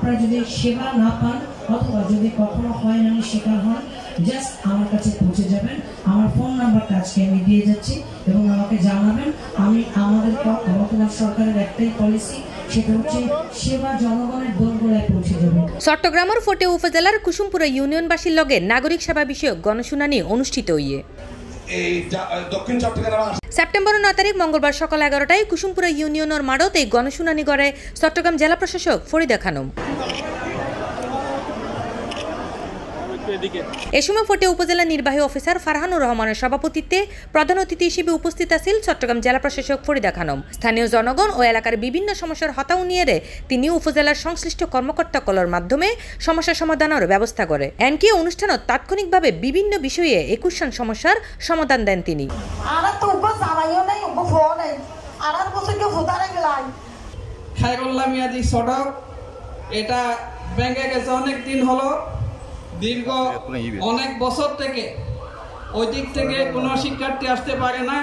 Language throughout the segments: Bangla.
আপনারা যদি সেবা না পান অথবা যদি কখনো হয় না শিকার হন, জাস্ট আমার কাছে পৌঁছে যাবেন। আমার ফোন নাম্বারটা আজকে আমি দিয়ে যাচ্ছি এবং আমাকে জানাবেন। আমাদের বর্তমান সরকারের একটাই পলিসি, সেটা হচ্ছে সেবা জনগণের দোরগোড়ায় পৌঁছে যাবে। চট্টগ্রামের ফটিয়া উপজেলার কুসুমপুরা ইউনিয়নবাসীর লগে নাগরিক সেবা বিষয়ক গণশুনানি অনুষ্ঠিত হইয়ে সেপ্টেম্বর 9 তারিখ মঙ্গলবার সকাল 11টায় কুসুমপুরা ইউনিয়নের মাঠত এই গণশুনানি করে চট্টগ্রাম জেলা প্রশাসক ফরিদা খানম। এ সময় ফটিয়া উপজেলা নির্বাহী অফিসার ফারহানুর রহমানের সভাপতিত্বে প্রধান অতিথি হিসেবে উপস্থিত আছেন চট্টগ্রাম জেলা প্রশাসক ফরিদা খানম। স্থানীয় জনগণ ও এলাকার বিভিন্ন সমস্যার হতা উনিয়ে তিনি উপজেলার সংশ্লিষ্ট কর্মকর্তাকলের মাধ্যমে সমস্যা সমাধানের ব্যবস্থা করে। এমনকি অনুষ্ঠানত তাৎক্ষণিকভাবে বিভিন্ন বিষয়ে 21 সমস্যার সমাধান দেন তিনি। এটা ব্যাংকে গেছে অনেক দিন হলো, দীর্ঘ অনেক বছর থেকে ওই দিক থেকে কোনো শিক্ষার্থী আসতে পারে না।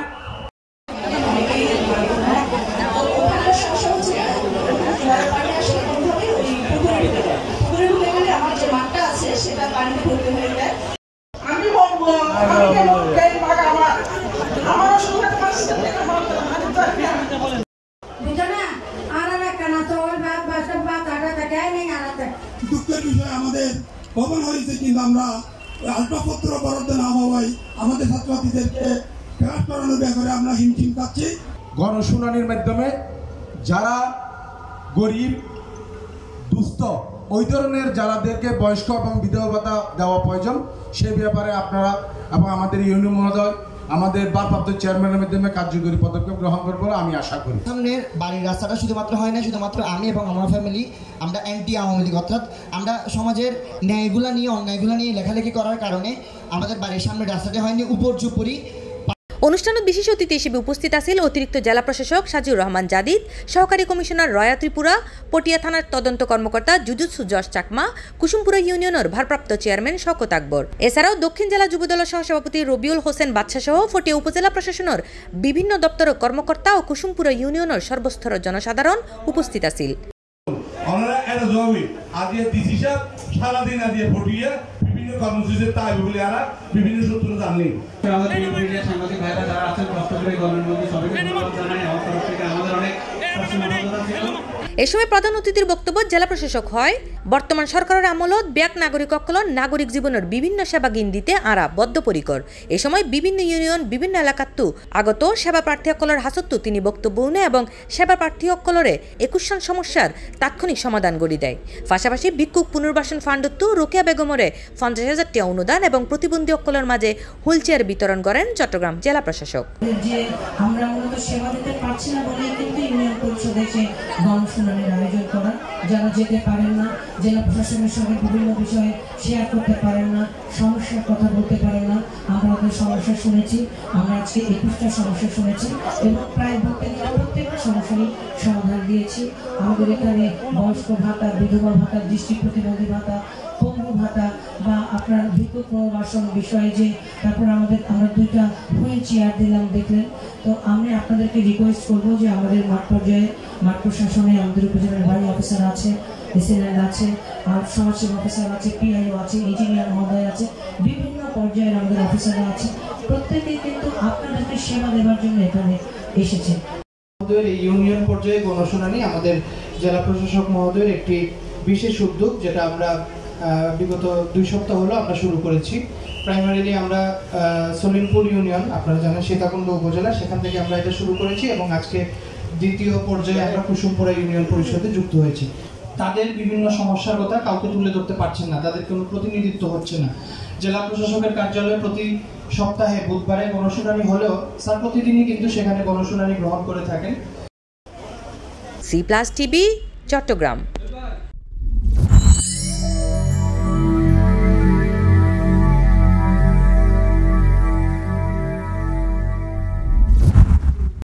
দুঃখের বিষয় আমাদের ভবন হয়েছে, কিন্তু আমরা আসবাবপত্র বরাদ্দ না হওয়ায় আমাদের ছাত্রছাত্রীদেরকে ক্লাস করানোর ব্যাপারে আমরা হিমশিম খাচ্ছি। গণশুনানির মাধ্যমে যারা গরিব দুস্থ ওই ধরনের যারাদেরকে বয়স্ক এবং বিধবা ভাতা দেওয়া প্রয়োজন, সেই ব্যাপারে আপনারা এবং আমাদের ইউনিয়ন মহোদয় আমাদের ভারপ্রাপ্ত চেয়ারম্যানের মাধ্যমে কার্যকরী পদক্ষেপ গ্রহণ করবো আমি আশা করি। সামনের বাড়ির রাস্তাটা শুধুমাত্র হয় না, শুধুমাত্র আমি এবং আমার ফ্যামিলি আমরা অ্যান্টি আওয়ামী লীগ, অর্থাৎ আমরা সমাজের ন্যায়গুলা নিয়ে অন্যায়গুলা নিয়ে লেখালেখি করার কারণে আমাদের বাড়ির সামনে রাস্তাটা হয়নি উপর্যুপরি। অনুষ্ঠানত বিশেষ অতিথি হিসেবে উপস্থিত আছেন অতিরিক্ত জেলা প্রশাসক সাজিউর রহমান জাদিদ, সহকারী কমিশনার রয়া ত্রিপুরা, পটিয়া থানার তদন্ত কর্মকর্তা জুজুৎসু জশ চাকমা, কুসুমপুরা ইউনিয়নের ভারপ্রাপ্ত চেয়ারম্যান শওকত আকবর। এছাড়াও দক্ষিণ জেলা যুবদলের সহসভাপতি রবিউল হোসেন বাদশা সহ ফটিয়া উপজেলা প্রশাসনের বিভিন্ন দপ্তরের কর্মকর্তা ও কুসুমপুরা ইউনিয়নের সর্বস্তরের জনসাধারণ উপস্থিত আছেন। কর্মসূচির তাই বলে আর বিভিন্ন সূত্র জানি আমাদের মিডিয়া সাংবাদিক ভাইরা যারা আছেন কষ্ট করে গভর্নমেন্ট মধ্যে সবাইকে ধন্যবাদ জানাই। আমার তরফ থেকে আমাদের অনেক এ সময় প্রধান অতিথির বক্তব্য জেলা প্রশাসক হয় বর্তমান সরকারের আমলত ব্যাক নাগরিক অকলন নাগরিক জীবনের বিভিন্ন সেবা গিন দিতে আরা বদ্ধপরিকর। এ সময় বিভিন্ন ইউনিয়ন বিভিন্ন এলাকাত্তু আগত সেবা প্রার্থী অকলের হাসত্তু তিনি বক্তব্য উনে এবং সেবা প্রার্থী অকলরে 21 সমস্যার তাৎক্ষণিক সমাধান গড়ি দেয়। পাশাপাশি ভিক্ষুক পুনর্বাসন ফান্ডত্তু রোকেয়া বেগমরে 50,000 টাকা অনুদান এবং প্রতিবন্ধী অকলের মাঝে হুইল চেয়ার বিতরণ করেন চট্টগ্রাম জেলা প্রশাসক। আমরা মূলত সেবা দিতে পারছি না বলেই কিন্তু ইউনিয়ন পরিষদে গণশুনানির আয়োজন করা। যারা যেতে পারেন না, জেলা প্রশাসনের সঙ্গে বিভিন্ন বিষয়ে শেয়ার করতে পারেন না, সমস্যার কথা বলতে পারেন না, আমরা ওদের সমস্যা শুনেছি। আমরা আজকে 21টা সমস্যা শুনেছি এবং প্রায় প্রত্যেকটা সমস্যারই সমাধান দিয়েছি। আমাদের এখানে বয়স্ক ভাতা, বিধবা ভাতা, দৃষ্টি প্রতিবন্ধী ভাতা, পঙ্গু ভাতা বা আপনার ভিক্ষুক পুনর্বাসন বিষয়ে যে তারপর আমরা 2টা হুইল চেয়ার দিলাম দেখলেন। তো আমি আপনাদেরকে রিকোয়েস্ট করবো যে আমাদের মাঠ পর্যায়ে মাঠ প্রশাসনে আমাদের উপজেলার বাড়ি অফিসার আছে, এসএনএল আছে, আর সমাজসেবা অফিসার আছে, পিআইও আছে, ইঞ্জিনিয়ার মহোদয় আছে, বিভিন্ন পর্যায়ের আমাদের অফিসাররা আছে। প্রত্যেকেই কিন্তু আপনাদেরকে সেবা দেওয়ার জন্য এখানে এসেছে। এই ইউনিয়ন পর্যায়ে গণশুনানি আমাদের জেলা প্রশাসক মহোদয়ের একটি বিশেষ উদ্যোগ, যেটা আমরা বিগত 2 সপ্তাহ হলো আমরা শুরু করেছি। প্রাইমারিলি আমরা সলিমপুর ইউনিয়ন, আপনারা জানেন সীতাকুণ্ড উপজেলা, সেখান থেকে আমরা এটা শুরু করেছি এবং আজকে দ্বিতীয় পর্যায়ে আমরা কুসুমপুরা ইউনিয়ন পরিষদে যুক্ত হয়েছি। তাদের বিভিন্ন সমস্যার কথা কাউকে তুলে ধরতে পারছেন না, তাদের কোনো প্রতিনিধিত্ব হচ্ছে না। জেলা প্রশাসকের কার্যালয়ে প্রতি সপ্তাহে বুধবারে গণশুনানি হলেও স্যার প্রতিদিনই কিন্তু সেখানে গণশুনানি গ্রহণ করে থাকেন। C+ TV Chittagong.